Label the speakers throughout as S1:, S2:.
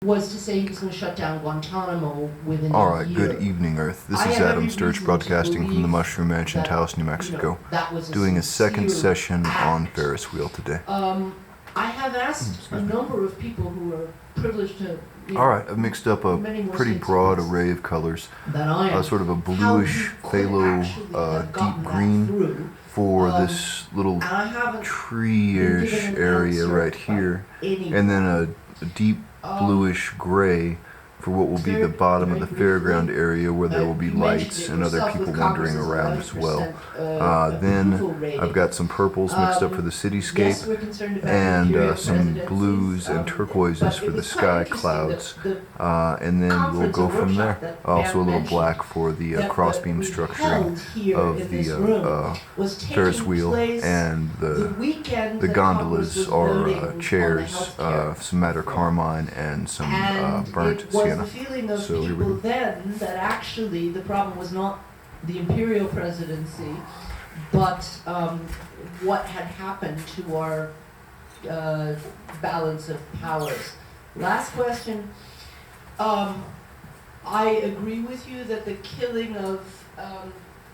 S1: was to say he was going to shut down Guantanamo within
S2: All
S1: a
S2: right,
S1: year.
S2: good evening, Earth. This
S1: I
S2: is
S1: have
S2: Adam
S1: every
S2: Sturch
S1: reason to
S2: broadcasting from the
S1: believe
S2: Mushroom Ranch in
S1: that,
S2: Taos, New Mexico,
S1: that was
S2: doing a second
S1: sincere
S2: session on
S1: act.
S2: Ferris wheel today.
S1: I have asked
S2: Excuse
S1: a
S2: me.
S1: number of people who are privileged to.
S2: All right, I've mixed up a
S1: many more
S2: pretty
S1: states
S2: broad
S1: than
S2: array of colors.
S1: That I am.
S2: Sort of a
S1: How
S2: bluish
S1: you could
S2: phthalo
S1: actually have
S2: deep
S1: gotten that
S2: green
S1: through,
S2: for this little
S1: and I haven't been
S2: tree-ish
S1: given an
S2: area
S1: answer
S2: right
S1: by
S2: here,
S1: anyone.
S2: and then a deep bluish gray for what will be the bottom of the fairground area where there will be
S1: You
S2: lights
S1: mentioned it
S2: and other
S1: yourself
S2: people
S1: with
S2: wandering
S1: Congress's
S2: around as well.
S1: 11%
S2: Then
S1: approval rating.
S2: I've got some purples mixed up for the
S1: Yes,
S2: cityscape,
S1: we're concerned about
S2: and
S1: imperial
S2: some
S1: presidencies,
S2: blues and turquoises
S1: but
S2: for
S1: it
S2: the
S1: was quite
S2: sky
S1: interesting
S2: clouds,
S1: that the
S2: and then we'll
S1: conference
S2: go
S1: or
S2: from
S1: workshop
S2: there.
S1: that
S2: Also a
S1: Pam
S2: little
S1: mentioned
S2: black for the
S1: that
S2: crossbeam
S1: we
S2: structuring
S1: held here
S2: of
S1: in
S2: the
S1: this room was
S2: Ferris
S1: taking
S2: wheel
S1: place
S2: and
S1: the weekend
S2: the
S1: that Congress
S2: gondolas
S1: was voting
S2: are
S1: on the
S2: chairs,
S1: healthcare
S2: some madder
S1: reform.
S2: carmine and some
S1: And
S2: burnt
S1: it was
S2: sienna.
S1: the feeling of
S2: So here we
S1: people
S2: go.
S1: then that actually the problem was not the imperial presidency, but what had happened to our balance of powers. Last question. I agree with you that the killing of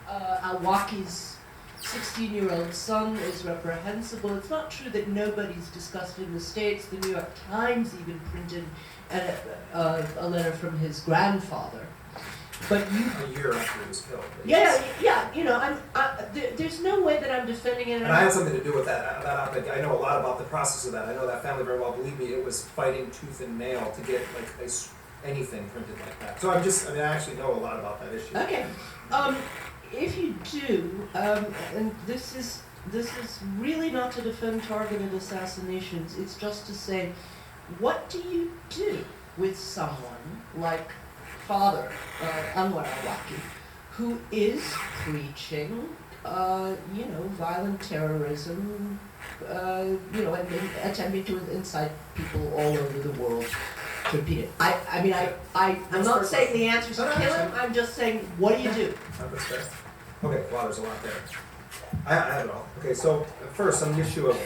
S1: Alwaki's 16-year-old son is reprehensible. It's not true that nobody's discussed it in the States. The New York Times even printed a letter from his grandfather. But you,
S3: A year after he was killed.
S1: yeah, you know, there's no way that I'm defending it.
S3: And I had something to do with that op-ed. I know a lot about the process of that. I know that family very well. Believe me, it was fighting tooth and nail to get anything printed like that. So I actually know a lot about that issue.
S1: Okay. If you do, and this is really not to defend targeted assassinations, it's just to say, what do you do with someone like Father Anwar Awaki, who is preaching, violent terrorism, and attempting to incite people all over the world to repeat it. I'm not saying the answer is to kill him. I'm just saying, what do you do?
S3: That's fair. Okay, well, there's a lot there. I have it all. Okay, so first, on the issue of,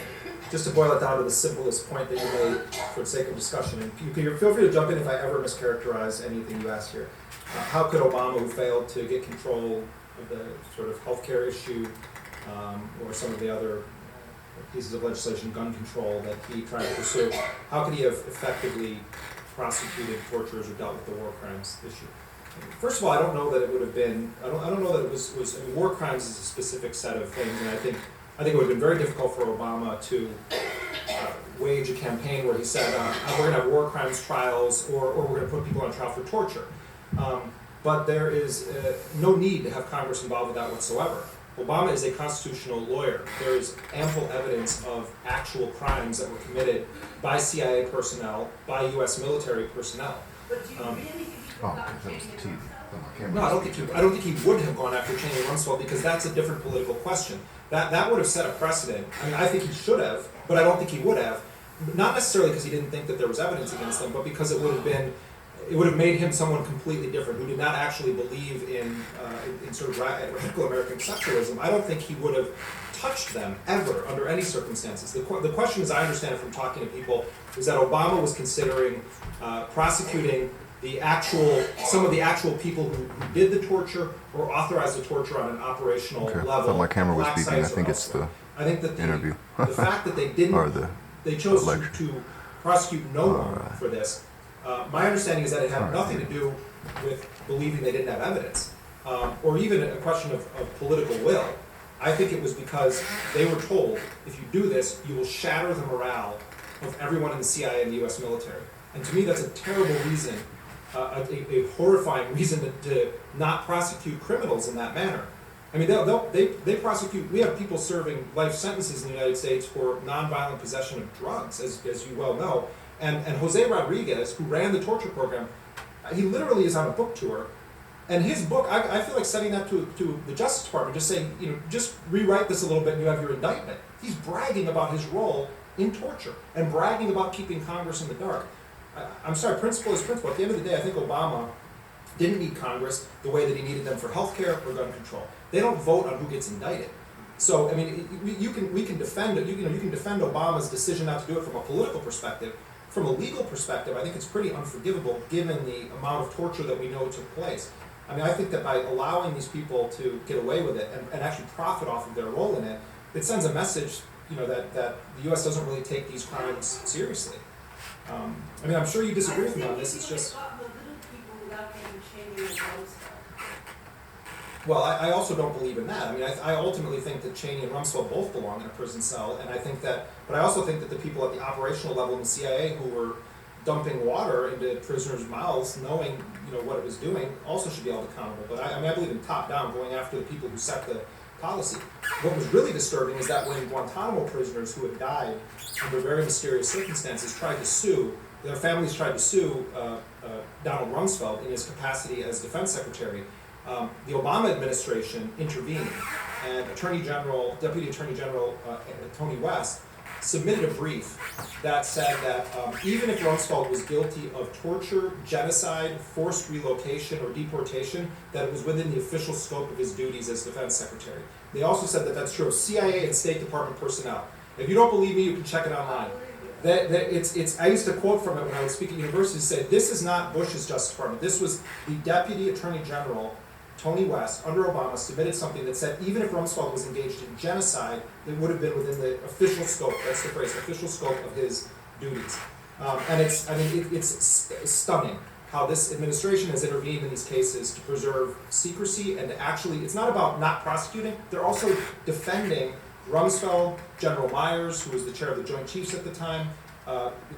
S3: just to boil it down to the simplest point that you made for the sake of discussion, and you can feel free to jump in if I ever mischaracterize anything you asked here. How could Obama, who failed to get control of the sort of healthcare issue, or some of the other pieces of legislation, gun control, that he tried to pursue, how could he have effectively prosecuted torturers or dealt with the war crimes issue? First of all, I don't know that it would have been. I don't know that it was. I mean, war crimes is a specific set of things, and I think it would have been very difficult for Obama to wage a campaign where he said, "We're going to have war crimes trials, or we're going to put people on trial for torture." But there is no need to have Congress involved with that whatsoever. Obama is a constitutional lawyer. There is ample evidence of actual crimes that were committed by CIA personnel, by U.S. military personnel.
S1: But do you really think
S2: That was the TV.
S3: No, I don't think he would have gone after Cheney and Rumsfeld, because that's a different political question. That would have set a precedent. I mean, I think he should have, but I don't think he would have. Not necessarily because he didn't think that there was evidence against them, but because it would have made him someone completely different, who did not actually believe in sort of radical American exceptionalism. I don't think he would have touched them ever under any circumstances. The question, as I understand it from talking to people, is that Obama was considering prosecuting some of the actual people who did the torture or authorized the torture on an operational level.
S2: I thought my camera was
S3: black
S2: beeping. I
S3: sites or
S2: think it's
S3: elsewhere. I think that
S2: interview.
S3: the fact that they didn't,
S2: Or the
S3: they chose
S2: lecture.
S3: to prosecute no one for this. My understanding is that it had nothing to do with believing they didn't have evidence, or even a question of political will. I think it was because they were told, if you do this, you will shatter the morale of everyone in the CIA and the U.S. military. And to me, that's a terrible reason, a horrifying reason to not prosecute criminals in that manner. I mean, they prosecute. We have people serving life sentences in the United States for nonviolent possession of drugs, as you well know. And Jose Rodriguez, who ran the torture program, he literally is on a book tour. And his book, I feel like sending that to the Justice Department, just saying, just rewrite this a little bit and you have your indictment. He's bragging about his role in torture and bragging about keeping Congress in the dark. I'm sorry, principle is principle. At the end of the day, I think Obama didn't need Congress the way that he needed them for health care or gun control. They don't vote on who gets indicted. So, I mean, we can defend it. You can defend Obama's decision not to do it from a political perspective. from a legal perspective, I think it's pretty unforgivable given the amount of torture that we know took place. I mean, I think that by allowing these people to get away with it and actually profit off of their role in it, it sends a message, that the U.S. doesn't really take these crimes seriously. I mean, I'm sure you disagree with me on this. It's just. Well, I also don't believe in that. I mean, I ultimately think that Cheney and Rumsfeld both belong in a prison cell, and I think that, but I also think that the people at the operational level in the CIA who were dumping water into prisoners' mouths, knowing what it was doing, also should be held accountable. But I believe in top-down, going after the people who set the policy. What was really disturbing is that when Guantanamo prisoners who had died under very mysterious circumstances tried to sue, their families tried to sue Donald Rumsfeld in his capacity as defense secretary. The Obama administration intervened, and Deputy Attorney General Tony West submitted a brief that said that even if Rumsfeld was guilty of torture, genocide, forced relocation, or deportation, that it was within the official scope of his duties as defense secretary. They also said that that's true of CIA and State Department personnel. If you don't believe me, you can check it online. I used to quote from it when I was speaking at university, said, this is not Bush's Justice Department. This was the Deputy Attorney General, Tony West, under Obama, submitted something that said even if Rumsfeld was engaged in genocide, it would have been within the official scope, that's the phrase, official scope of his duties. And it's stunning how this administration has intervened in these cases to preserve secrecy and to actually, it's not about not prosecuting, they're also defending Rumsfeld, General Myers, who was the chair of the Joint Chiefs at the time,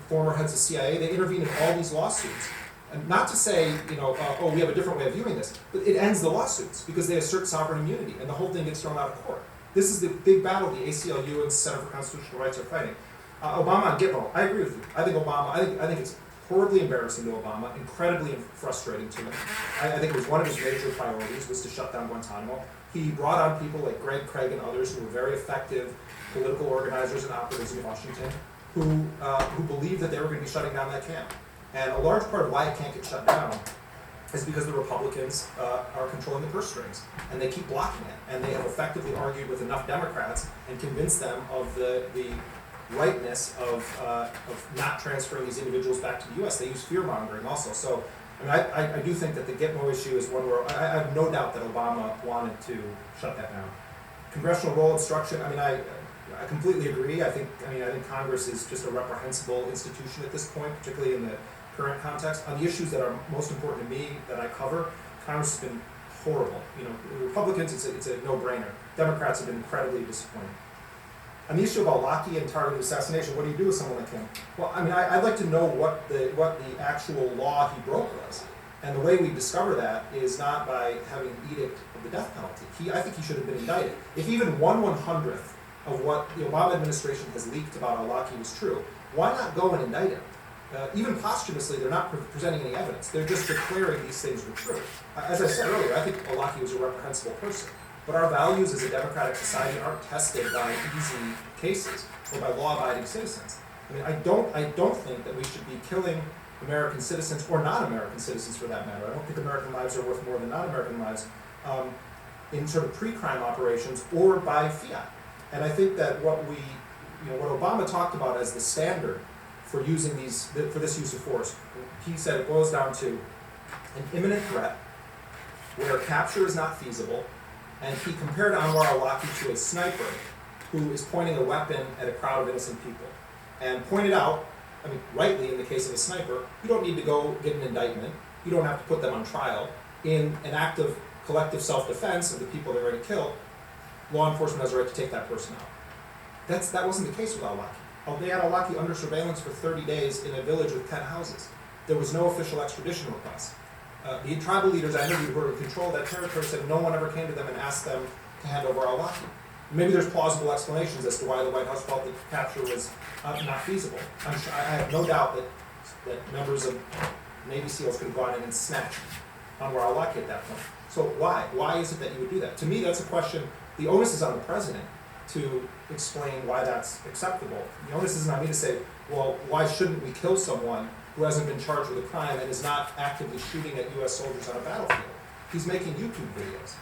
S3: former heads of CIA. They intervened in all these lawsuits. And not to say, we have a different way of viewing this, but it ends the lawsuits because they assert sovereign immunity and the whole thing gets thrown out of court. This is the big battle the ACLU and Center for Constitutional Rights are fighting. Obama on Gitmo, I agree with you. I think it's horribly embarrassing to Obama, incredibly frustrating to him. I think it was one of his major priorities was to shut down Guantanamo. He brought on people like Greg Craig and others who were very effective political organizers and operatives in Washington who believed that they were going to be shutting down that camp. And a large part of why it can't get shut down is because the Republicans are controlling the purse strings, and they keep blocking it. And they have effectively argued with enough Democrats and convinced them of the rightness of not transferring these individuals back to the U.S. They use fear-mongering also. So I do think that the Gitmo issue is one where I have no doubt that Obama wanted to shut that down. Congressional role obstruction, I completely agree. I think Congress is just a reprehensible institution at this point, particularly in the current context. On the issues that are most important to me that I cover, Congress has been horrible. Republicans, it's a no-brainer. Democrats have been incredibly disappointing. On the issue about Al-Awlaki and targeted assassination, what do you do with someone like him? Well, I'd like to know what the actual law he broke was. And the way we discover that is not by having an edict of the death penalty. I think he should have been indicted. If even 1/100th of what the Obama administration has leaked about Al-Awlaki was true, why not go and indict him? Even posthumously, they're not presenting any evidence. They're just declaring these things were true. As I said earlier, I think Al-Awlaki was a reprehensible person. But our values as a democratic society aren't tested by easy cases or by law-abiding citizens. I don't think that we should be killing American citizens or non-American citizens for that matter. I don't think American lives are worth more than non-American lives in sort of pre-crime operations or by fiat. And I think that what Obama talked about as the standard for using for this use of force, he said it boils down to an imminent threat where capture is not feasible, and he compared Anwar al-Awlaki to a sniper who is pointing a weapon at a crowd of innocent people. And pointed out, rightly in the case of a sniper, you don't need to go get an indictment, you don't have to put them on trial. In an act of collective self-defense of the people they're going to kill, law enforcement has a right to take that person out. That wasn't the case with al-Awlaki. They had al-Awlaki under surveillance for 30 days in a village with 10 houses. There was no official extradition request. The tribal leaders I interviewed who were in control of that territory said no one ever came to them and asked them to hand over al-Awlaki. Maybe there's plausible explanations as to why the White House felt that capture was not feasible. I have no doubt that members of Navy SEALs could have gone in and snatched Anwar al-Awlaki at that point. So why? Why is it that you would do that? To me, that's a question. The onus is on the president to explain why that's acceptable. The onus isn't on me to say, well, why shouldn't we kill someone who hasn't been charged with a crime and is not actively shooting at U.S. soldiers on a battlefield? He's making YouTube videos.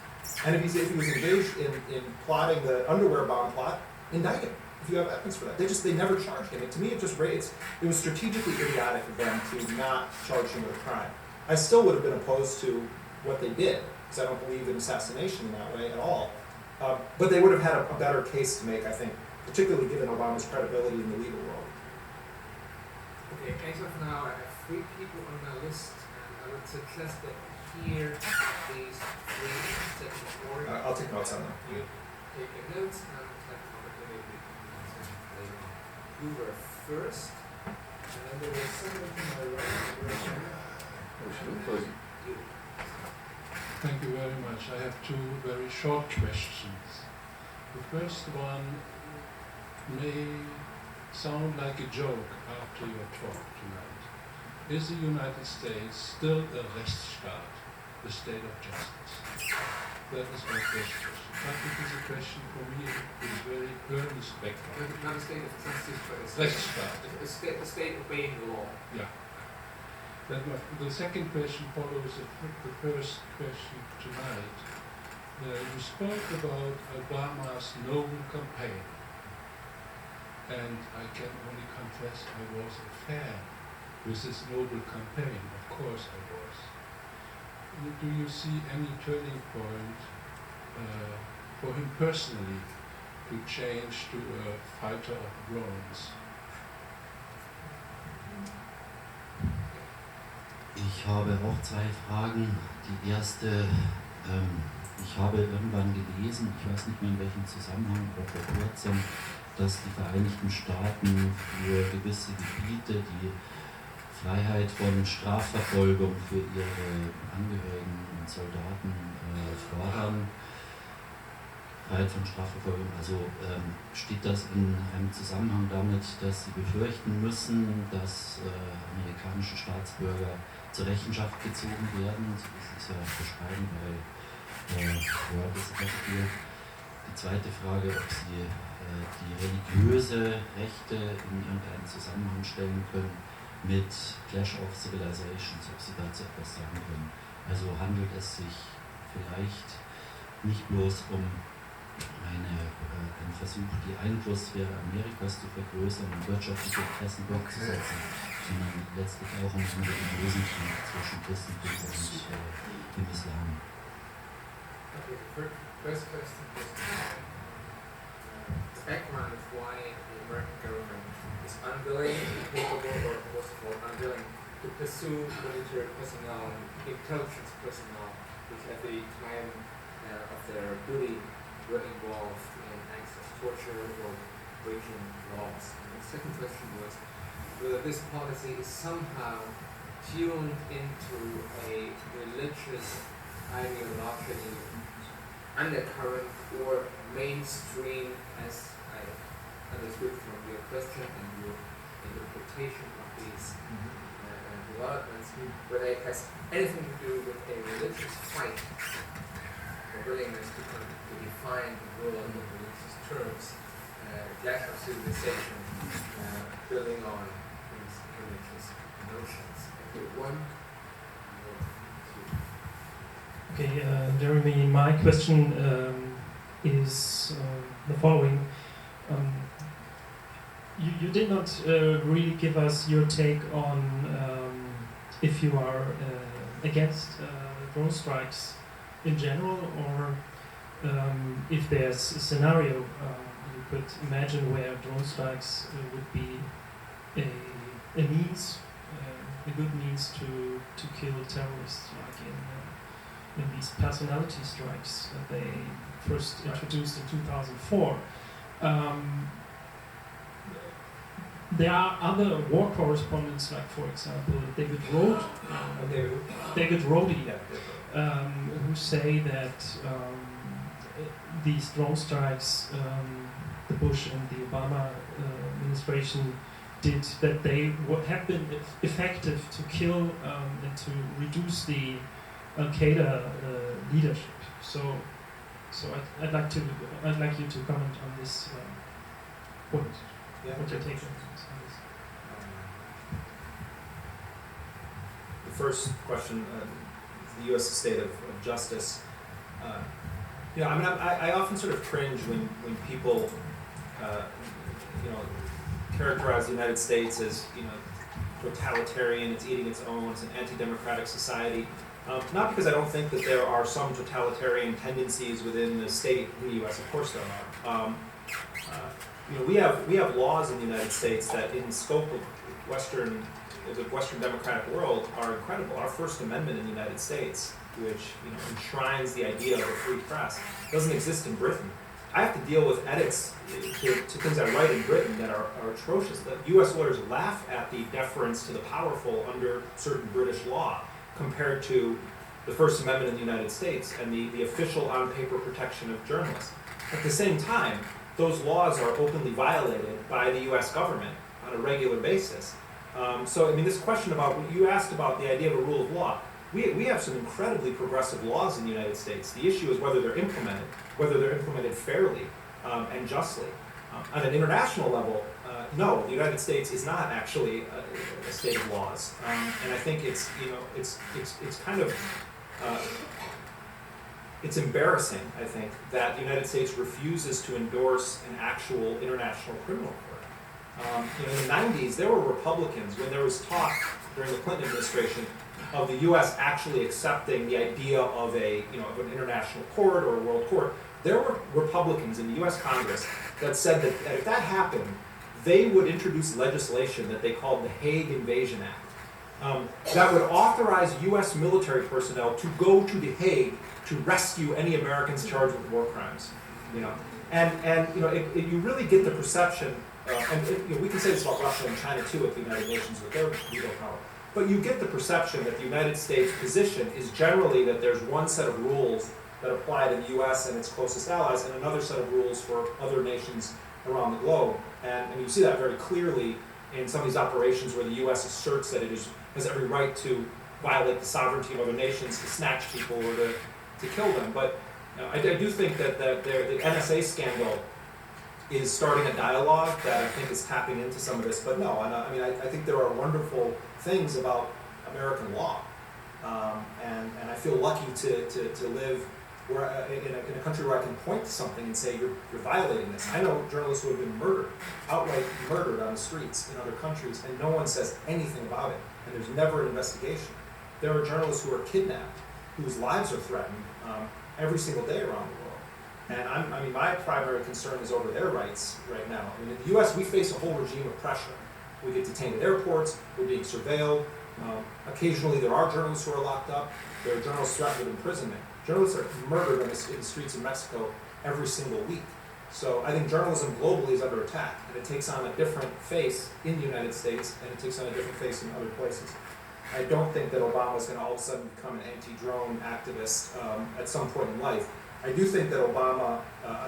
S3: And if he was engaged in plotting the underwear bomb plot, indict him. if you have evidence for that. They never charged him. And to me, it was strategically idiotic of them to not charge him with a crime. I still would have been opposed to what they did, because I don't believe in assassination in that way at all. But they would have had a better case to make, I think, particularly given Obama's credibility in the legal world.
S4: Okay, as of now, I have 3 people on my list, and I would suggest that here these 3 take in order.
S3: I'll take notes on them.
S4: You take your notes and have an opportunity to later on. You were first, and then there was someone to my right. You.
S5: Thank you very much. I have 2 very short questions. The first one may sound like a joke after your talk tonight. Is the United States still a Rechtsstaat, the state of justice? That is my first question. But it is a question for me with a very early spectrum.
S4: Not a state of justice, but a
S5: Rechtsstaat.
S4: a state obeying the law.
S5: Yeah. The second question follows the first question tonight. You spoke about Obama's noble campaign, and I can only confess I was a fan with this noble campaign. Of course I was. Do you see any turning point for him personally to change to a fighter of drones?
S6: Ich habe auch 2 Fragen. Die erste, ich habe irgendwann gelesen, ich weiß nicht mehr in welchem Zusammenhang, aber vor kurzem, dass die Vereinigten Staaten für gewisse Gebiete die Freiheit von Strafverfolgung für ihre Angehörigen und Soldaten fordern. Freiheit von Strafverfolgung, also steht das in einem Zusammenhang damit, dass sie befürchten müssen, dass amerikanische Staatsbürger zur Rechenschaft gezogen werden. Das ist ja beschrieben bei Word is hier. Die zweite Frage, ob Sie die religiöse Rechte in irgendeinen Zusammenhang stellen können mit Clash of Civilizations, ob Sie dazu etwas sagen können. Also handelt es sich vielleicht nicht bloß um ein Versuch, die Einflusssphäre Amerikas zu vergrößern und wirtschaftliche Interessen durchzusetzen, sondern letztlich auch um den religiösen Krieg zwischen Christentum und dem Islam.
S4: Okay, the first question is the background of why the American government is unwilling, incapable, or most of all unwilling to pursue military personnel and intelligence personnel which at the time of their duty were involved in acts of torture or breaking laws. And the second question was whether this policy is somehow tuned into a religious ideological undercurrent or mainstream, as I understood from your question and your interpretation of these developments, whether it has anything to do with a religious fight, a willingness to define the world in religious terms, clash of civilization, building on these religious notions. One.
S7: Okay, Jeremy, my question is the following. You did not really give us your take on if you are against drone strikes in general, or if there's a scenario you could imagine where drone strikes would be a means, a good means to kill terrorists, like in these personality strikes that they first introduced in 2004. There are other war correspondents, like for example David Rhodey, who say that these drone strikes the Bush and the Obama administration did, that they have been effective to kill and to reduce the Al-Qaeda leadership. So I'd like you to comment on this point.
S3: Yeah.
S7: What your take on this?
S3: The first question, the U.S. state of justice. I often sort of cringe when people characterize the United States as, totalitarian, it's eating its own, it's an anti-democratic society. Not because I don't think that there are some totalitarian tendencies within the state in the U.S. Of course there are. We have laws in the United States that, in the scope of the Western democratic world, are incredible. Our First Amendment in the United States, which enshrines the idea of a free press, doesn't exist in Britain. I have to deal with edits to things I write in Britain that are atrocious. The U.S. lawyers laugh at the deference to the powerful under certain British law compared to the First Amendment in the United States and the official on-paper protection of journalists. At the same time, those laws are openly violated by the U.S. government on a regular basis. This question about, you asked about the idea of a rule of law. We have some incredibly progressive laws in the United States. The issue is whether they're implemented fairly and justly. On an international level, no, the United States is not actually a state of laws. And I think it's kind of, it's embarrassing, I think, that the United States refuses to endorse an actual international criminal court. In the 90s, there were Republicans, when there was talk during the Clinton administration of the U.S. actually accepting the idea of an international court or a world court. There were Republicans in the U.S. Congress that said that if that happened, they would introduce legislation that they called the Hague Invasion Act, that would authorize U.S. military personnel to go to the Hague to rescue any Americans charged with war crimes. You really get the perception, we can say this about Russia and China too at the United Nations with their veto power. But you get the perception that the United States position is generally that there's one set of rules that apply to the U.S. and its closest allies, and another set of rules for other nations around the globe. And you see that very clearly in some of these operations where the U.S. asserts that it has every right to violate the sovereignty of other nations, to snatch people or to kill them. But I do think that the NSA scandal is starting a dialogue that I think is tapping into some of this. But no, I think there are wonderful things about American law, and I feel lucky to live in a country where I can point to something and say you're violating this. I know journalists who have been murdered, outright murdered on the streets in other countries, and no one says anything about it, and there's never an investigation. There are journalists who are kidnapped, whose lives are threatened every single day around the world. And my primary concern is over their rights right now. In the U.S., we face a whole regime of pressure. We get detained at airports, we're being surveilled. Occasionally there are journalists who are locked up. There are journalists threatened with imprisonment. Journalists are murdered in the streets of Mexico every single week. So I think journalism globally is under attack, and it takes on a different face in the United States, and it takes on a different face in other places. I don't think that Obama is going to all of a sudden become an anti-drone activist at some point in life. I do think that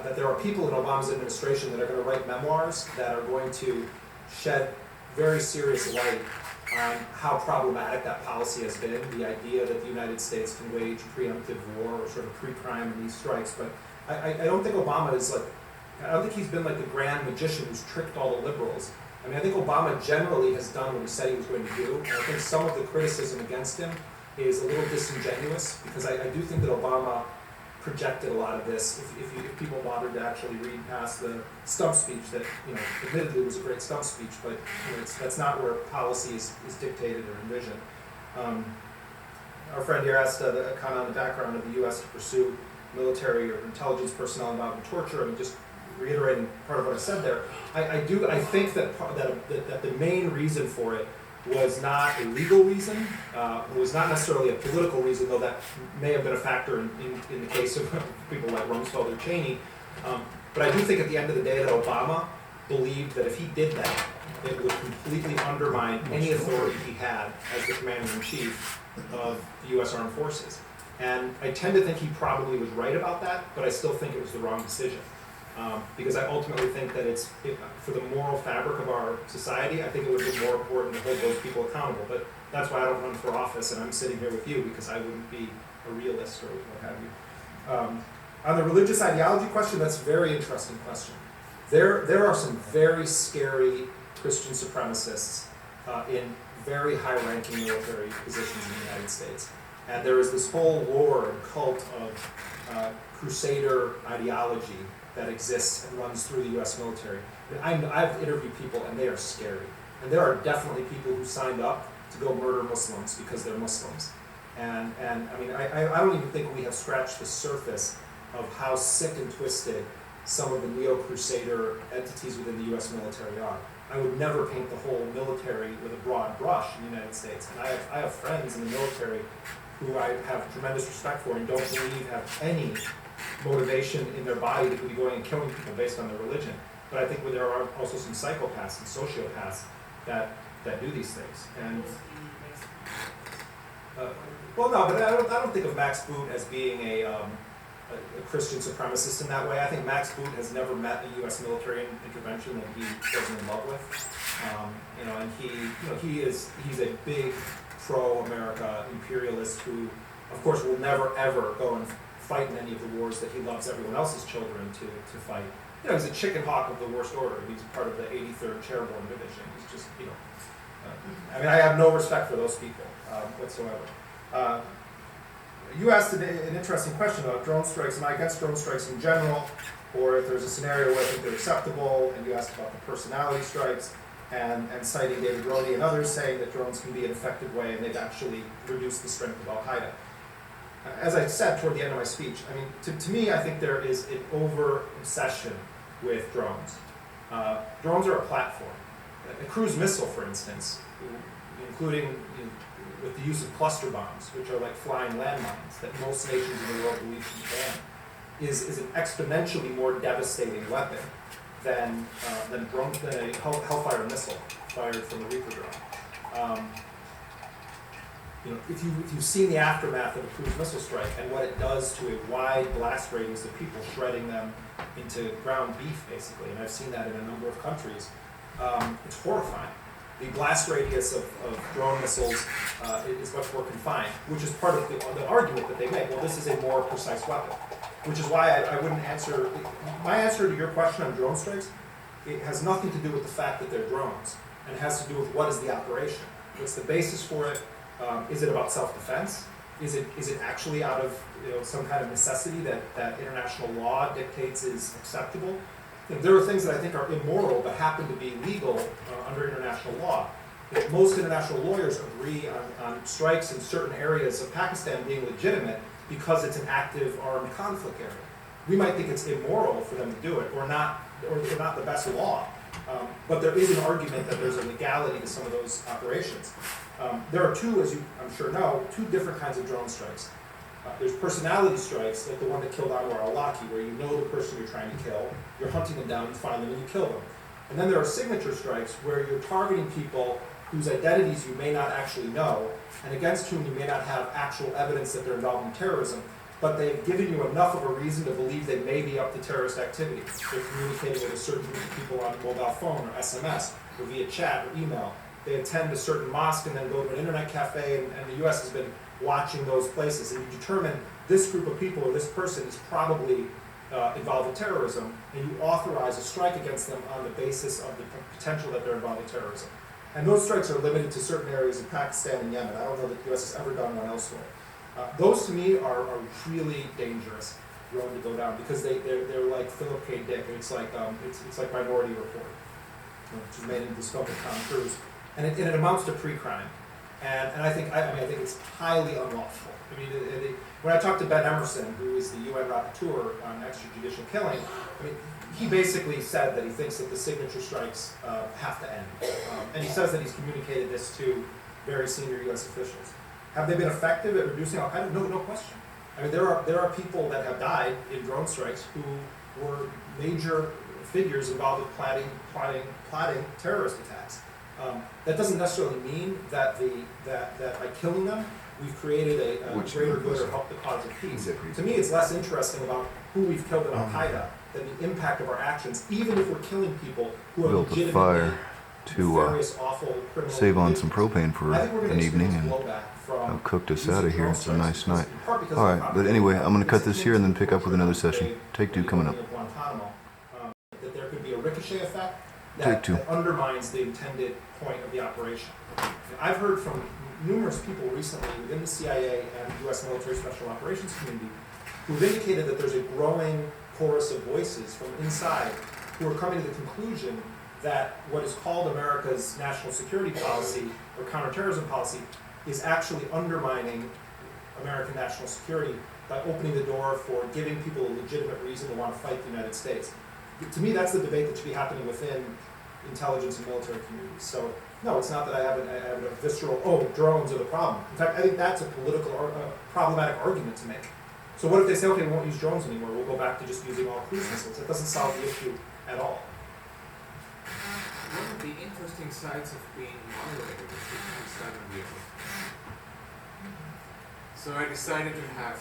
S3: that there are people in Obama's administration that are going to write memoirs that are going to shed very serious light on how problematic that policy has been, the idea that the United States can wage preemptive war or sort of pre-crime in these strikes. But I don't think Obama is I don't think he's been like the grand magician who's tricked all the liberals. I think Obama generally has done what he said he was going to do, and I think some of the criticism against him is a little disingenuous, because I do think that Obama projected a lot of this. If people bothered to actually read past the stump speech, that admittedly was a great stump speech, but that's not where policy is dictated or envisioned. Our friend here asked a comment on the background of the U.S. to pursue military or intelligence personnel involved in torture. Just reiterating part of what I said there. I think that the main reason for it was not a legal reason, was not necessarily a political reason, though that may have been a factor in the case of people like Rumsfeld or Cheney. But I do think at the end of the day that Obama believed that if he did that, it would completely undermine any authority he had as the commander-in-chief of the U.S. Armed Forces. And I tend to think he probably was right about that, but I still think it was the wrong decision. Because I ultimately think that for the moral fabric of our society, I think it would be more important to hold those people accountable. But that's why I don't run for office, and I'm sitting here with you, because I wouldn't be a realist or what have you. On the religious ideology question, that's a very interesting question. There are some very scary Christian supremacists in very high-ranking military positions in the United States. And there is this whole lore and cult of crusader ideology that exists and runs through the U.S. military. I've interviewed people, and they are scary. And there are definitely people who signed up to go murder Muslims because they're Muslims. And I mean, I don't even think we have scratched the surface of how sick and twisted some of the neo-crusader entities within the U.S. military are. I would never paint the whole military with a broad brush in the United States. And I have friends in the military who I have tremendous respect for and don't believe have any motivation in their body that could be going and killing people based on their religion. But I think there are also some psychopaths and sociopaths that do these things. And well, no, but I don't think of Max Boot as being a Christian supremacist in that way. I think Max Boot has never met a U.S. military intervention that he wasn't in love with. And he's a big pro-America imperialist who, of course, will never ever go and fight in any of the wars that he loves everyone else's children to fight. He's a chicken hawk of the worst order. He's part of the 83rd Chairborne Division. He's just, I mean, I have no respect for those people whatsoever. You asked an interesting question about drone strikes. Am I against drone strikes in general, or if there's a scenario where I think they're acceptable? And you asked about the personality strikes and citing David Rodi and others saying that drones can be an effective way and they've actually reduced the strength of Al-Qaeda. As I said toward the end of my speech, I mean, to me, I think there is an over-obsession with drones. Drones are a platform. A cruise missile, for instance, including with the use of cluster bombs, which are like flying landmines that most nations in the world believe should be banned, is an exponentially more devastating weapon than a Hellfire missile fired from a Reaper drone. If you've seen the aftermath of a cruise missile strike and what it does to a wide blast radius of people, shredding them into ground beef, basically, and I've seen that in a number of countries, it's horrifying. The blast radius of drone missiles is much more confined, which is part of the argument that they make. Well, this is a more precise weapon, which is why I wouldn't answer. My answer to your question on drone strikes, it has nothing to do with the fact that they're drones, and it has to do with what is the operation. What's the basis for it? Is it about self-defense? Is it actually out of some kind of necessity that international law dictates is acceptable? There are things that I think are immoral but happen to be legal under international law. Most international lawyers agree on strikes in certain areas of Pakistan being legitimate because it's an active armed conflict area. We might think it's immoral for them to do it, or not the best law. But there is an argument that there's a legality to some of those operations. There are two, as you I'm sure know, two different kinds of drone strikes. There's personality strikes, like the one that killed Anwar al-Awlaki, where you know the person you're trying to kill, you're hunting them down, you find them, and you kill them. And then there are signature strikes, where you're targeting people whose identities you may not actually know, and against whom you may not have actual evidence that they're involved in terrorism, but they've given you enough of a reason to believe they may be up to terrorist activity. They're communicating with a certain group of people on mobile phone or SMS or via chat or email. They attend a certain mosque and then go to an internet cafe, and the U.S. has been watching those places, and you determine this group of people or this person is probably involved in terrorism, and you authorize a strike against them on the basis of the potential that they're involved in terrorism. And those strikes are limited to certain areas of Pakistan and Yemen. I don't know that the U.S. has ever done one elsewhere. Those to me are really dangerous road to go down, because they're like Philip K. Dick. It's like Minority Report, which is made into the scope of Tom Cruise, and it amounts to pre-crime. And I think it's highly unlawful. I mean, when I talked to Ben Emerson, who is the UN rapporteur on extrajudicial killing, I mean, he basically said that he thinks that the signature strikes have to end. And he says that he's communicated this to very senior U.S. officials. Have they been effective at reducing Al-Qaeda? No question. I mean, there are people that have died in drone strikes who were major figures involved with plotting terrorist attacks. That doesn't necessarily mean that by killing them, we've created a greater good or helped the cause of peace. To me, it's less interesting about who we've killed in Al-Qaeda than the impact of our actions, even if we're killing people who are
S2: built a
S3: legitimately
S2: fire to
S3: nefarious, awful criminal
S2: save on
S3: behaviors.
S2: some propane for
S3: I think we're gonna
S2: an evening,
S3: experience
S2: and
S3: blowback from
S2: I've cooked us
S3: using
S2: out of here.
S3: drone
S2: It's a
S3: strikes
S2: nice
S3: because-
S2: night.
S3: in part because
S2: All
S3: of
S2: right,
S3: the
S2: but anyway, I'm going to cut this here and then pick up with another session. Take two coming up.
S3: Guantanamo, that there could be a ricochet effect
S2: Take two.
S3: that undermines the intended point of the operation. I've heard from numerous people recently within the CIA and U.S. military special operations community who've indicated that there's a growing chorus of voices from inside who are coming to the conclusion that what is called America's national security policy or counterterrorism policy is actually undermining American national security by opening the door for giving people a legitimate reason to want to fight the United States. To me, that's the debate that should be happening within intelligence and military communities. So, no, it's not that I have a visceral, oh, drones are the problem. In fact, I think that's a political or problematic argument to make. So what if they say, okay, we won't use drones anymore, we'll go back to just using all cruise missiles? It doesn't solve the issue at all.
S4: One of the interesting sides of being moderator is the cyber vehicle. So I decided to have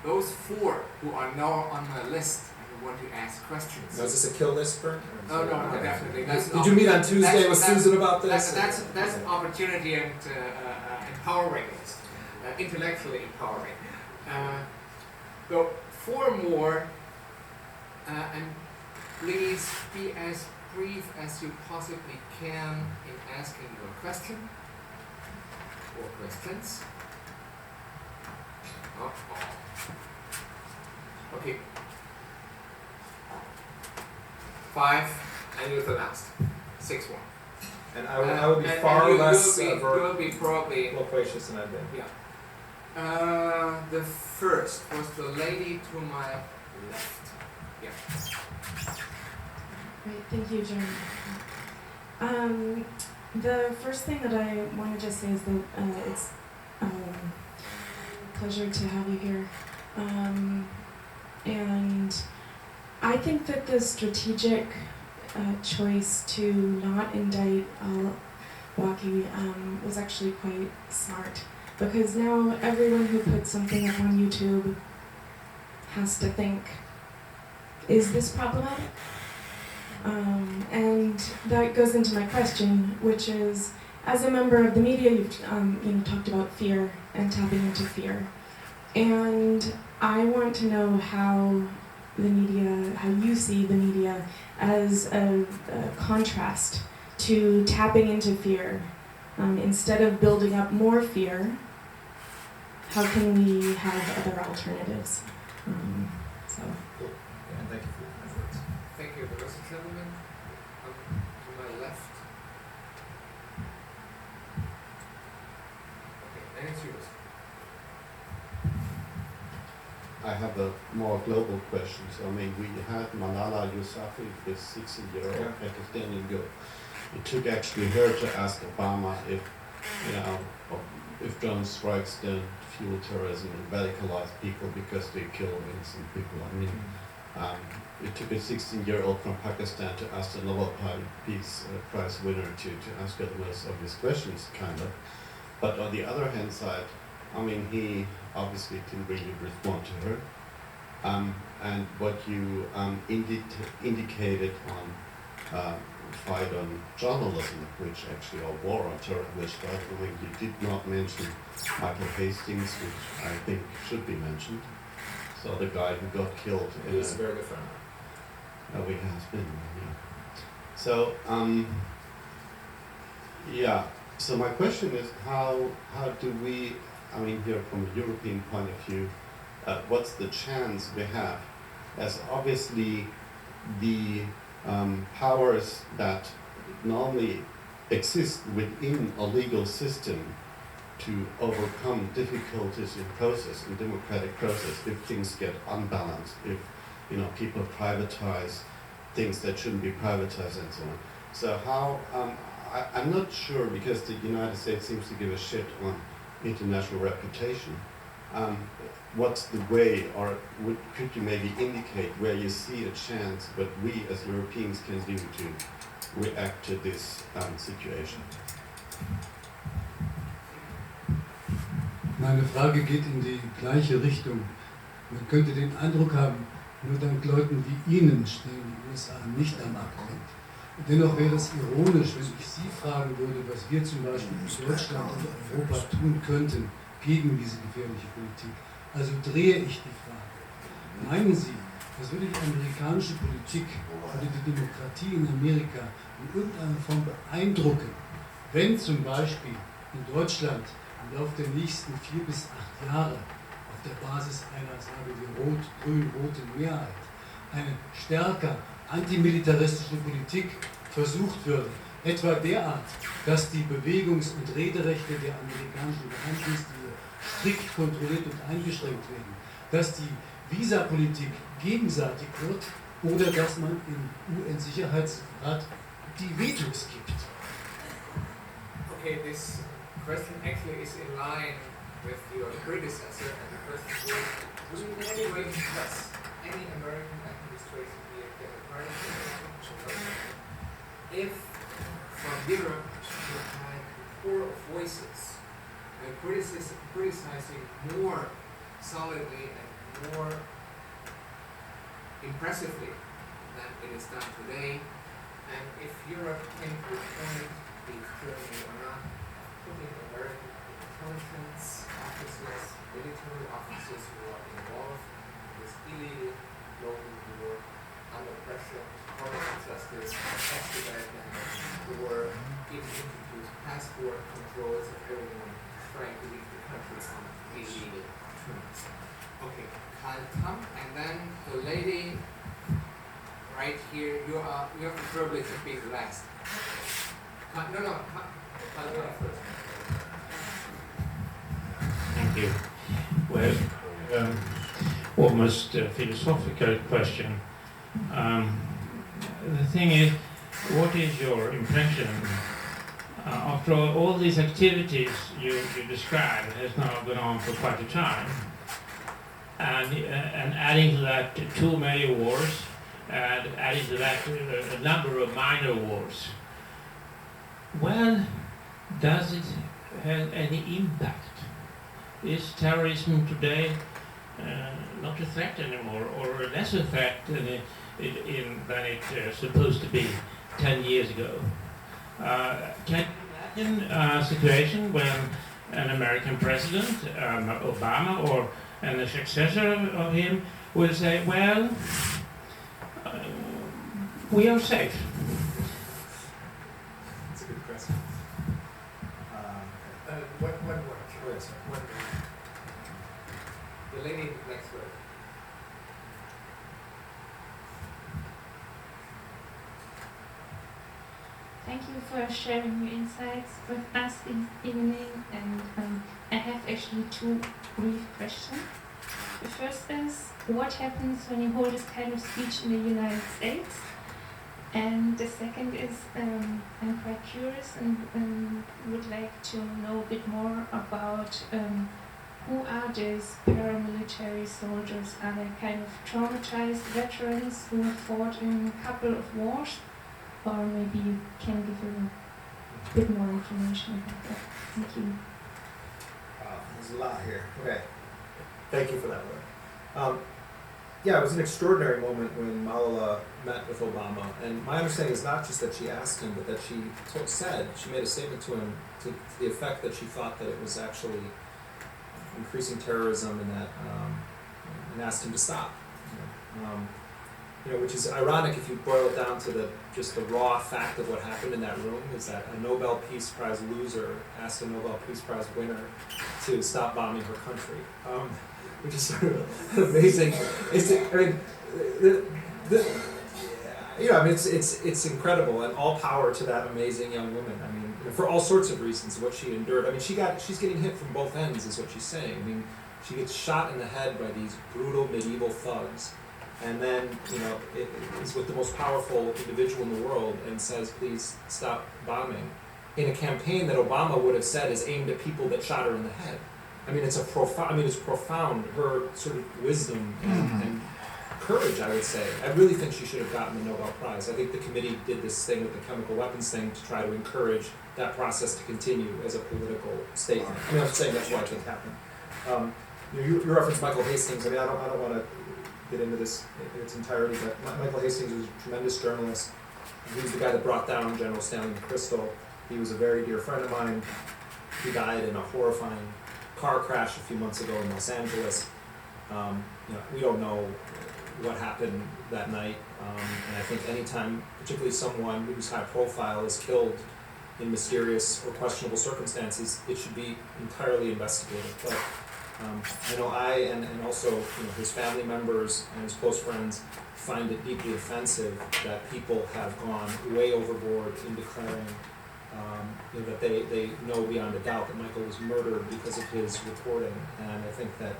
S4: those 4 who are now on my list and who want to ask questions.
S3: Now, is this a kill list, Bert?
S4: Oh, no, definitely.
S3: Did you meet on Tuesday with Susan about this?
S4: That's an opportunity and empowering us, intellectually empowering. So 4 more, and please be as brief as you possibly can in asking your question or questions. Okay. 5, and you're the last. 6 more.
S3: And I would be far less
S4: you'll be probably
S3: loquacious than I've been.
S4: Yeah. The first was the lady to my left. Yeah.
S8: Great, thank you, Jeremy. The first thing that I wanted to say is that it's a pleasure to have you here. And I think that the strategic choice to not indict al-Awlaki was actually quite smart, because now everyone who puts something up on YouTube has to think, is this problematic? And that goes into my question, which is, as a member of the media, you've talked about fear and tapping into fear. And I want to know how you see the media as a contrast to tapping into fear. Instead of building up more fear, how can we have other alternatives? So.
S3: Cool. Yeah, thank you for your kind words.
S4: Thank you. There was a gentleman to my left. Okay, and it's yours.
S9: I have a more global question. So, I mean, we had Malala Yousafzai, this 16-year-old Pakistani girl. It took actually her to ask Obama if, if drone strikes don't fuel terrorism and radicalize people because they kill innocent people. I mean, it took a 16-year-old from Pakistan to ask the Nobel Peace Prize winner to ask her the most obvious questions, kind of. But on the other hand side, I mean, he obviously didn't really respond to her. And what you indicated on fight on journalism, which actually, or war on terror, which I mean, you did not mention Michael Hastings, which I think should be mentioned. So the guy who got killed.
S3: He was a very good friend.
S9: Oh, he has been, yeah. So, yeah. So my question is, how do we, I mean, here from a European point of view, what's the chance we have, as obviously the powers that normally exist within a legal system to overcome difficulties in process, in democratic process, if things get unbalanced, if people privatize things that shouldn't be privatized and so on. So how, I'm not sure, because the United States seems to give a shit on international reputation. What's the way, or could you maybe indicate where you see a chance what we as Europeans can do to react to this situation?
S10: Meine Frage geht in die gleiche Richtung. Man könnte den Eindruck haben, nur dank Leuten wie Ihnen stehen die USA nicht am Abgrund. Dennoch wäre es ironisch, wenn ich Sie fragen würde, was wir zum Beispiel in Deutschland und Europa tun könnten gegen diese gefährliche Politik. Also drehe ich die Frage. Meinen Sie, das würde die amerikanische Politik oder die Demokratie in Amerika in irgendeiner Form beeindrucken, wenn zum Beispiel in Deutschland im Laufe der nächsten 4 bis 8 Jahre auf der Basis einer, sagen wir, grün-roten Mehrheit, eine stärker antimilitaristische Politik versucht würde, etwa derart, dass die Bewegungs- und Rederechte der amerikanischen Geheimdienste strikt kontrolliert und eingeschränkt werden, dass die Visapolitik gegenseitig wird oder dass man im UN-Sicherheitsrat die Vetos gibt.
S4: Okay, this question actually is in line with your predecessor, and the question is, would you in any way discuss any American administration, be it democratic if from Europe you had core of voices and criticizing more solidly and more impressively than it is done today, and if Europe came to a point, be it Germany or not, putting American intelligence officers, military officers who are involved in this illegal global war under pressure, criminal justice, expedite them, who were even introduced passport controls of everyone trying to leave the country on illegal terms. Okay, Karl Tam, and then the lady right here, you have the privilege of being last. Karl Tam first.
S11: Thank you. Well, almost a philosophical question. The thing is, what is your impression after all these activities you described has now gone on for quite a time, and adding to that too many wars, and adding to that a number of minor wars? Well, does it have any impact? Is terrorism today not a threat anymore, or a lesser threat than it's supposed to be 10 years ago? Can you imagine a situation when an American president, Obama, or a successor of him will say, well, we are safe?
S3: That's a good question.
S4: One word.
S3: Oh, yes, sir.
S4: One word. The lady next word.
S12: Thank you for sharing your insights with us this evening, and I have actually two brief questions. The first is, what happens when you hold this kind of speech in the United States? And the second is, I'm quite curious and would like to know a bit more about who are these paramilitary soldiers? Are they kind of traumatized veterans who have fought in a couple of wars? Or maybe you can give a bit more information about that. Thank you.
S3: There's a lot here. Okay. Thank you for that word. Yeah, it was an extraordinary moment when Malala met with Obama, and my understanding is not just that she asked him, but that she she made a statement to him to the effect that she thought that it was actually increasing terrorism, and that and asked him to stop. Which is ironic if you boil it down to just the raw fact of what happened in that room, is that a Nobel Peace Prize loser asked a Nobel Peace Prize winner to stop bombing her country, which is sort of amazing. It's incredible, and all power to that amazing young woman. I mean, for all sorts of reasons, what she endured. I mean, she's getting hit from both ends, is what she's saying. I mean, she gets shot in the head by these brutal medieval thugs. And then, it is with the most powerful individual in the world and says, please stop bombing, in a campaign that Obama would have said is aimed at people that shot her in the head. I mean, it's profound, her sort of wisdom and courage, I would say. I really think she should have gotten the Nobel Prize. I think the committee did this thing with the chemical weapons thing to try to encourage that process to continue as a political statement. I mean, I'm saying that's why it didn't happen. You referenced Michael Hastings. I mean, I don't want to get into this in its entirety, but Michael Hastings was a tremendous journalist. He was the guy that brought down General Stanley McChrystal. He was a very dear friend of mine. He died in a horrifying car crash a few months ago in Los Angeles. We don't know what happened that night, and I think anytime, particularly someone who's high profile is killed in mysterious or questionable circumstances, it should be entirely investigated. But I know and also his family members and his close friends find it deeply offensive that people have gone way overboard in declaring that they know beyond a doubt that Michael was murdered because of his reporting, and I think that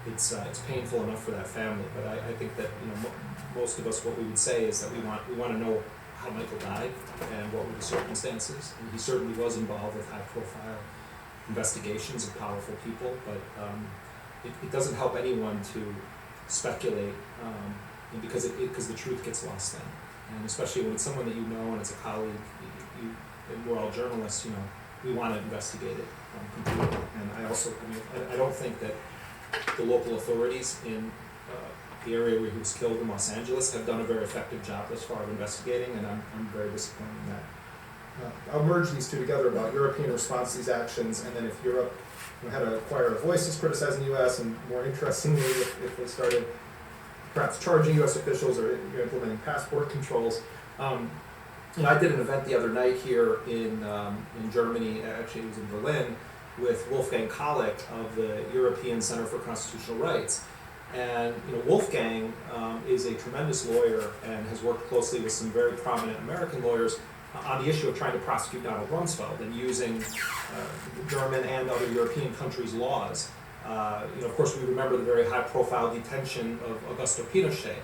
S3: it's painful enough for that family. But I think that most of us, what we would say is that we want to know how Michael died and what were the circumstances, and he certainly was involved with high-profile investigations of powerful people, but it doesn't help anyone to speculate because the truth gets lost then, and especially when it's someone that you know and it's a colleague. And we're all journalists, we want to investigate it completely. And I don't think that the local authorities in the area where he was killed in Los Angeles have done a very effective job thus far of investigating, and I'm very disappointed in that. I'll merge these two together about European response to these actions, and then if Europe had a choir of voices criticizing the U.S., and more interestingly, if they started perhaps charging U.S. officials or implementing passport controls. I did an event the other night here in Germany, actually it was in Berlin, with Wolfgang Kalick of the European Center for Constitutional Rights. And Wolfgang is a tremendous lawyer and has worked closely with some very prominent American lawyers on the issue of trying to prosecute Donald Rumsfeld and using German and other European countries' laws. Of course, we remember the very high-profile detention of Augusto Pinochet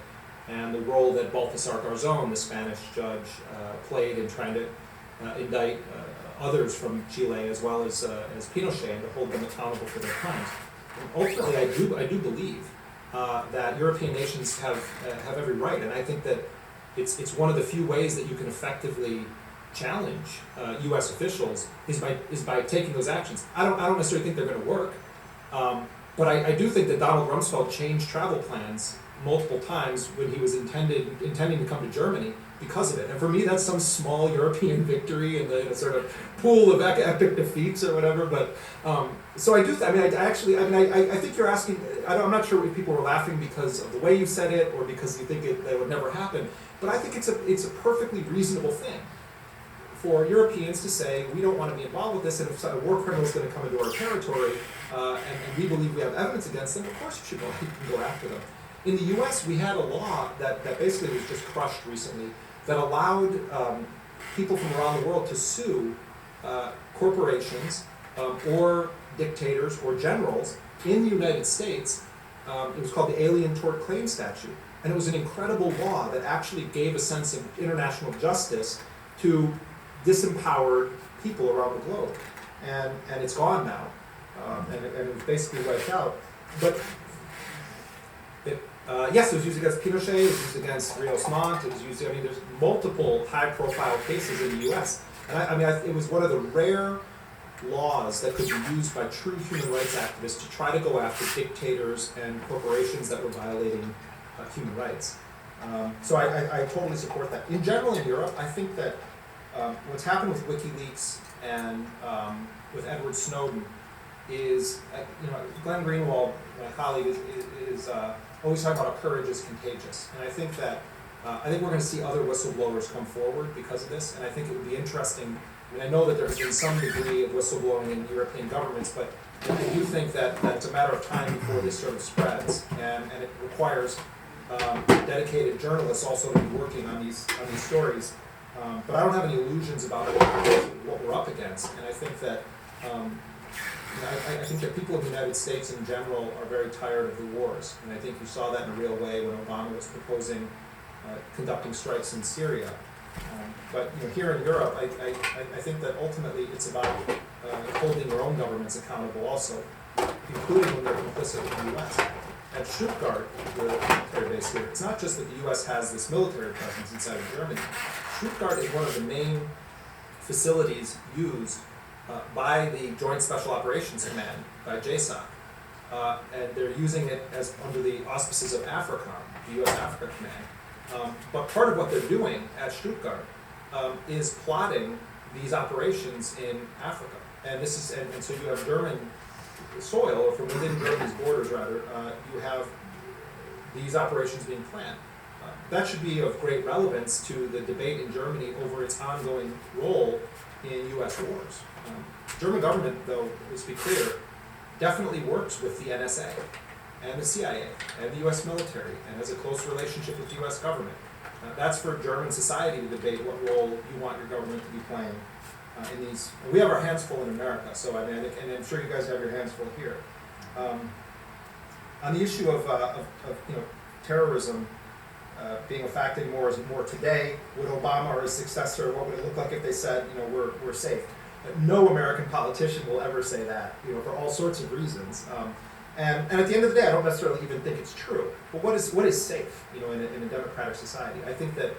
S3: and the role that Baltasar Garzón, the Spanish judge, played in trying to indict others from Chile as well as Pinochet and to hold them accountable for their crimes. And ultimately, I do believe that European nations have every right, and I think that it's one of the few ways that you can effectively challenge U.S. officials is by taking those actions. I don't necessarily think they're going to work, but I do think that Donald Rumsfeld changed travel plans multiple times when he was intending to come to Germany because of it. And for me, that's some small European victory in the sort of pool of epic defeats or whatever. But so I do. I think you're asking. I'm not sure if people were laughing because of the way you said it or because you think that would never happen. But I think it's a perfectly reasonable thing for Europeans to say we don't want to be involved with this, and if a war criminal is going to come into our territory and we believe we have evidence against them, of course you can go after them. In the U.S., we had a law that basically was just crushed recently that allowed people from around the world to sue corporations or dictators or generals in the United States. It was called the Alien Tort Claim Statute. And it was an incredible law that actually gave a sense of international justice to disempowered people around the globe. And it's gone now. And it was basically wiped out. But yes, it was used against Pinochet, it was used against Rios Montt, it was used, there's multiple high-profile cases in the U.S. And it was one of the rare laws that could be used by true human rights activists to try to go after dictators and corporations that were violating human rights. So I totally support that. In general, in Europe, I think that what's happened with WikiLeaks and with Edward Snowden is, Glenn Greenwald, my colleague, is always talking about how courage is contagious. And I think that we're going to see other whistleblowers come forward because of this, and I think it would be interesting. I know that there has been some degree of whistleblowing in European governments, but I do think that it's a matter of time before this sort of spreads, and it requires dedicated journalists also to be working on these stories. But I don't have any illusions about what we're up against, and I think that I think that people in the United States in general are very tired of the wars, and I think you saw that in a real way when Obama was proposing conducting strikes in Syria. But here in Europe, I think that ultimately it's about holding your own governments accountable also, including when they're complicit with the U.S. At Stuttgart, the military base here, it's not just that the U.S. has this military presence inside of Germany. Stuttgart is one of the main facilities used by the Joint Special Operations Command, by JSOC. And they're using it as under the auspices of AFRICOM, the U.S. Africa Command. But part of what they're doing at Stuttgart is plotting these operations in Africa. And this is, and so you have German soil, or from within Germany's borders rather, you have these operations being planned. That should be of great relevance to the debate in Germany over its ongoing role in U.S. wars. German government, though, let's be clear, definitely works with the NSA and the CIA and the US military and has a close relationship with the US government. That's for German society to debate what role you want your government to be playing in these. We have our hands full in America, so I mean, and I'm sure you guys have your hands full here. On the issue of terrorism being a fact anymore is more today. Would Obama or his successor, what would it look like if they said, we're safe? No American politician will ever say that, for all sorts of reasons. And at the end of the day, I don't necessarily even think it's true. But what is safe, in a democratic society? I think that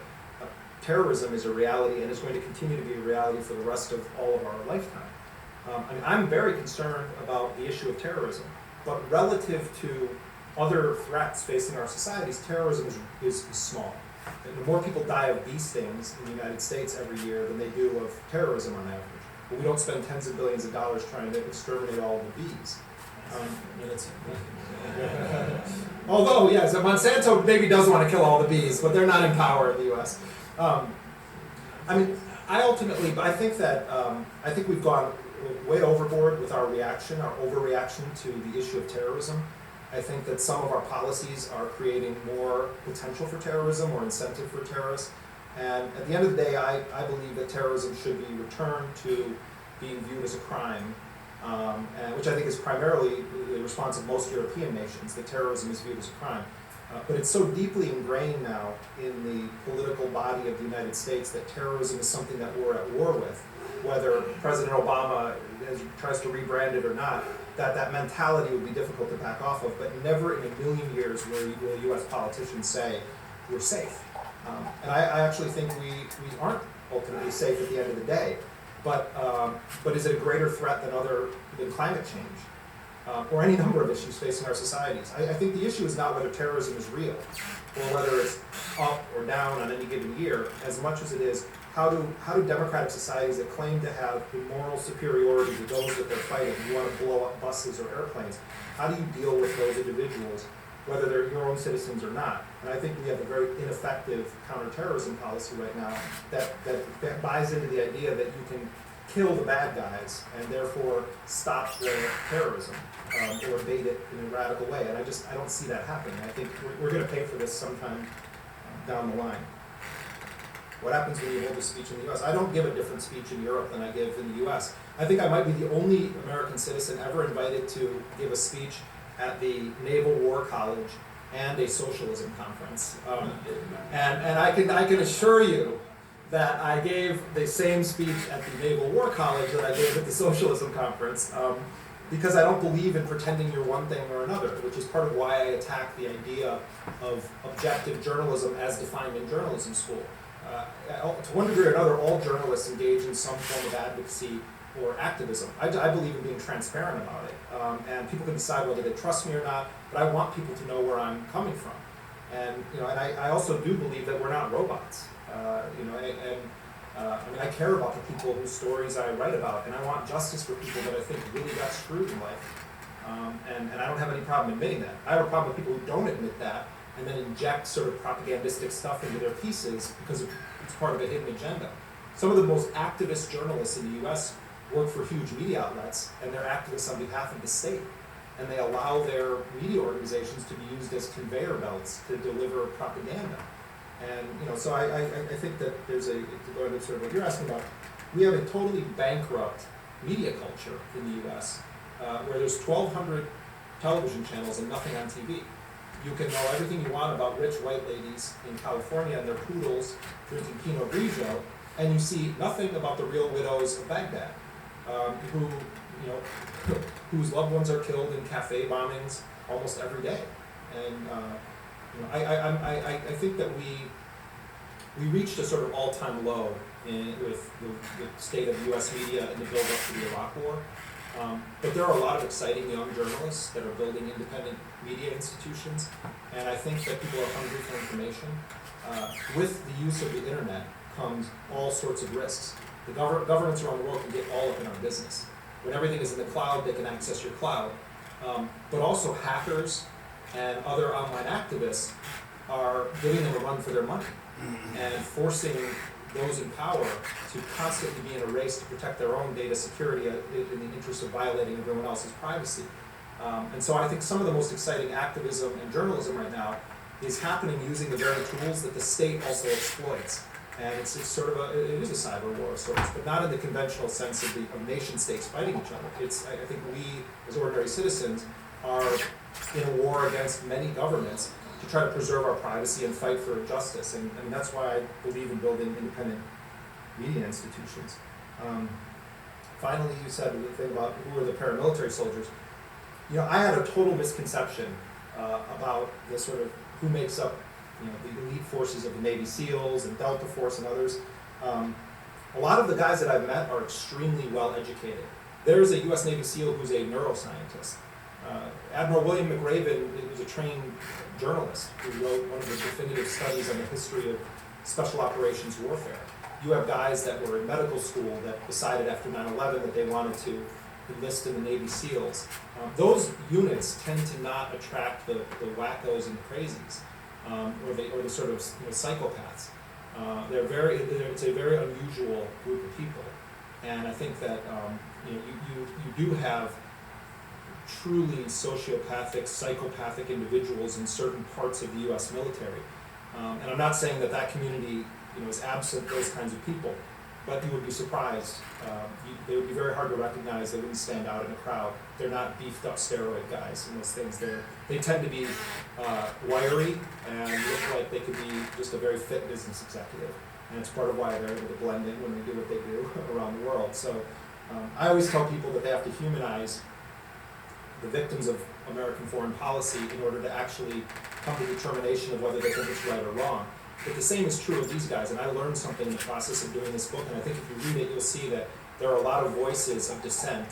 S3: terrorism is a reality and is going to continue to be a reality for the rest of all of our lifetime. I'm very concerned about the issue of terrorism, but relative to other threats facing our societies, terrorism is small. And the more people die of bee stings in the United States every year than they do of terrorism on average. But we don't spend tens of billions of dollars trying to exterminate all the bees. Although, yes, Monsanto maybe does want to kill all the bees, but they're not in power in the U.S. I think we've gone way overboard with our overreaction to the issue of terrorism. I think that some of our policies are creating more potential for terrorism or incentive for terrorists. And at the end of the day, I believe that terrorism should be returned to being viewed as a crime, which I think is primarily the response of most European nations, that terrorism is viewed as a crime. But it's so deeply ingrained now in the political body of the United States that terrorism is something that we're at war with, whether President Obama tries to rebrand it or not. That mentality would be difficult to back off of, but never in a million years will U.S. politicians say we're safe. And I actually think we aren't ultimately safe at the end of the day. But is it a greater threat than climate change or any number of issues facing our societies? I think the issue is not whether terrorism is real or whether it's up or down on any given year, as much as it is how do democratic societies that claim to have a moral superiority to those that they're fighting, you want to blow up buses or airplanes, how do you deal with those individuals, whether they're your own citizens or not? And I think we have a very ineffective counterterrorism policy right now that buys into the idea that you can kill the bad guys and therefore stop the terrorism or abate it in a radical way. And I don't see that happening. I think we're going to pay for this sometime down the line. What happens when you hold a speech in the U.S.? I don't give a different speech in Europe than I give in the U.S. I think I might be the only American citizen ever invited to give a speech at the Naval War College and a socialism conference. And I can assure you that I gave the same speech at the Naval War College that I gave at the socialism conference because I don't believe in pretending you're one thing or another, which is part of why I attack the idea of objective journalism as defined in journalism school. To one degree or another, all journalists engage in some form of advocacy or activism. I believe in being transparent about it, and people can decide whether they trust me or not. But I want people to know where I'm coming from, and I also do believe that we're not robots. I care about the people whose stories I write about, and I want justice for people that I think really got screwed in life, and I don't have any problem admitting that. I have a problem with people who don't admit that and then inject sort of propagandistic stuff into their pieces because it's part of a hidden agenda. Some of the most activist journalists in the U.S. work for huge media outlets, and they're activists on behalf of the state. And they allow their media organizations to be used as conveyor belts to deliver propaganda. And so I think that there's to go into sort of what you're asking about, we have a totally bankrupt media culture in the U.S. Where there's 1,200 television channels and nothing on TV. You can know everything you want about rich white ladies in California and their poodles drinking Pinot Grigio, and you see nothing about the real widows of Baghdad, whose loved ones are killed in cafe bombings almost every day. And I think that we reached a sort of all-time low with the state of U.S. media in the build-up to the Iraq War. But there are a lot of exciting young journalists that are building independent media institutions, and I think that people are hungry for information. With the use of the internet comes all sorts of risks. The governments around the world can get all up in our business. When everything is in the cloud, they can access your cloud. But also hackers and other online activists are giving them a run for their money and forcing those in power to constantly be in a race to protect their own data security in the interest of violating everyone else's privacy. And so I think some of the most exciting activism and journalism right now is happening using the very tools that the state also exploits. And it's sort of it is a cyber war of sorts, but not in the conventional sense of nation states fighting each other. I think we, as ordinary citizens, are in a war against many governments to try to preserve our privacy and fight for justice. And I mean, that's why I believe in building independent media institutions. Finally, you said the thing about who are the paramilitary soldiers. You know, I had a total misconception about the sort of who makes up, you know, the elite forces of the Navy SEALs and Delta Force and others. A lot of the guys that I've met are extremely well educated. There's a U.S. Navy SEAL who's a neuroscientist. Admiral William McRaven was a trained journalist who wrote one of the definitive studies on the history of special operations warfare. You have guys that were in medical school that decided after 9/11 that they wanted to enlist in the Navy SEALs. Those units tend to not attract the wackos and the crazies, or the sort of, you know, psychopaths. It's a very unusual group of people, and I think that you know, you do have truly sociopathic, psychopathic individuals in certain parts of the U.S. military, and I'm not saying that community, you know, is absent those kinds of people, but you would be surprised. They would be very hard to recognize. They wouldn't stand out in a crowd. They're not beefed up steroid guys and those things. They tend to be wiry and look like they could be just a very fit business executive. And it's part of why they're able to blend in when they do what they do around the world. So I always tell people that they have to humanize the victims of American foreign policy in order to actually come to determination of whether they think it's right or wrong. But the same is true of these guys, and I learned something in the process of doing this book, and I think if you read it, you'll see that there are a lot of voices of dissent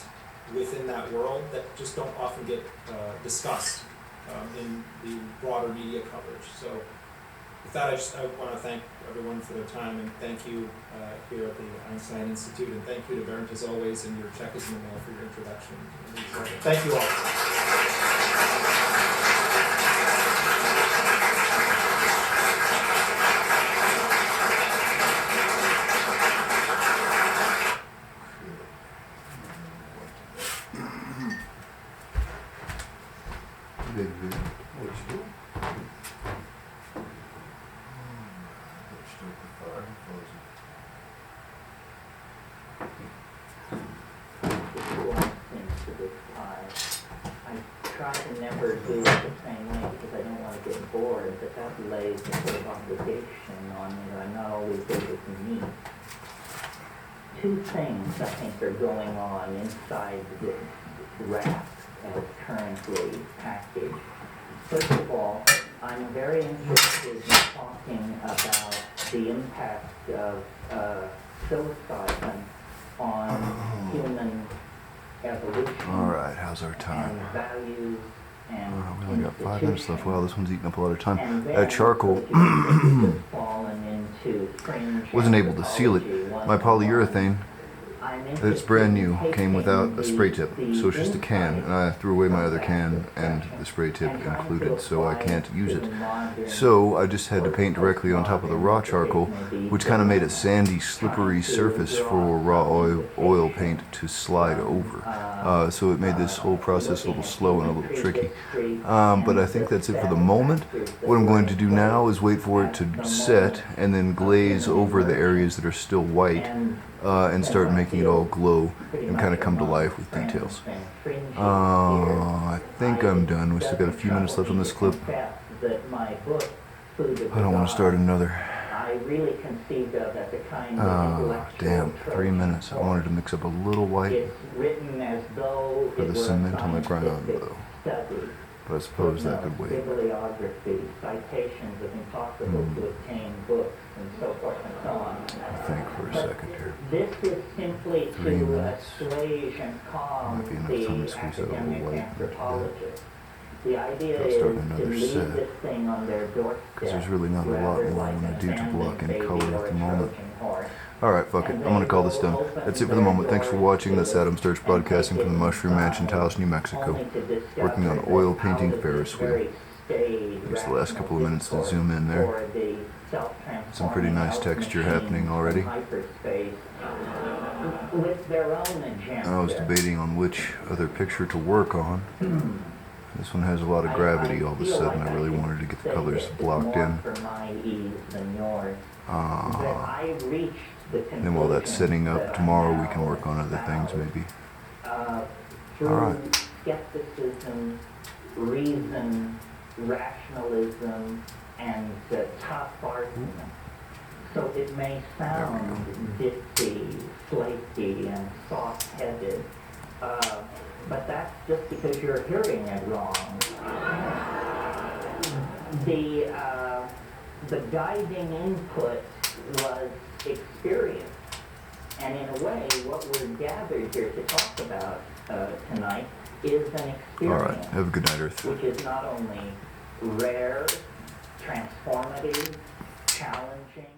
S3: within that world that just don't often get discussed in the broader media coverage. So with that, I want to thank everyone for their time, and thank you here at the Einstein Institute, and thank you to Bernd as always, and your check is in the mail for your introduction. Thank you all.
S13: Try to never do it the same way because I don't want to get bored, but that lays a sort of obligation on me that I'm not always able to meet. Two things I think are going on inside this wrap as currently packaged. First of all, I'm very interested in talking about the impact of psilocybin on human evolution.
S2: All right, how's our time?
S13: And values and
S2: we only got 5 minutes left. Wow, this one's eating up a lot of time.
S13: and
S2: Charcoal.
S13: fallen into fringe
S2: Wasn't able to seal it. My polyurethane,
S13: I'm
S2: it's brand new, came without a spray tip, so it's just a can, and I threw away my other can and the spray tip included, so I can't use it. So I just had to paint directly on top of the raw charcoal, which kind of made a sandy, slippery surface for raw oil paint to slide over. So it made this whole process a little slow and a little tricky. But I think that's it for the moment. What I'm going to do now is wait for it to set and then glaze over the areas that are still white. And start making it all glow and kind of come to life with details. I think I'm done. We still got a few minutes left on this clip. I don't want to start another. Damn, 3 minutes. I wanted to mix up a little white for the cement on the ground, though. But I suppose that could wait.
S13: Citations of impossible to obtain books and so forth and so on.
S2: I think for a second here.
S13: This is simply
S2: 3
S13: to
S2: minutes.
S13: assuage and calm
S2: Might be enough
S13: the
S2: time to squeeze out a little
S13: academic
S2: white.
S13: anthropologist. The idea
S2: I'll
S13: is
S2: start
S13: to
S2: another
S13: leave
S2: set.
S13: this thing on their doorstep.
S2: Because there's really not a lot
S13: rather
S2: more I
S13: like
S2: want to do to
S13: an
S2: block in
S13: abandoned
S2: color
S13: baby
S2: at
S13: or
S2: the
S13: a
S2: moment.
S13: Trojan horse.
S2: Alright, fuck it. I'm going to call this done. That's it for the moment. Thanks for watching. That's Adam Sturch broadcasting from the Mushroom Mansion, Taos, New Mexico. Working on oil painting Ferris wheel. There's the last couple of minutes to zoom in there. Some pretty nice texture happening already.
S13: Hyperspace. with their own agenda.
S2: I was debating on which other picture to work on. This one has a lot of gravity all of a sudden. I really wanted to get the colors blocked in.
S13: For my ease than yours.
S2: Then while that's setting up, tomorrow we can work on other things maybe.
S13: Through skepticism, reason, rationalism, and tough argument. So it may sound ditzy, flaky, and soft-headed, but that's just because you're hearing it wrong. The guiding input was experience. And in a way, what we're gathered here to talk about tonight is an experience.
S2: All right, have a good night, Earth.
S13: Which is not only rare, transformative, challenging,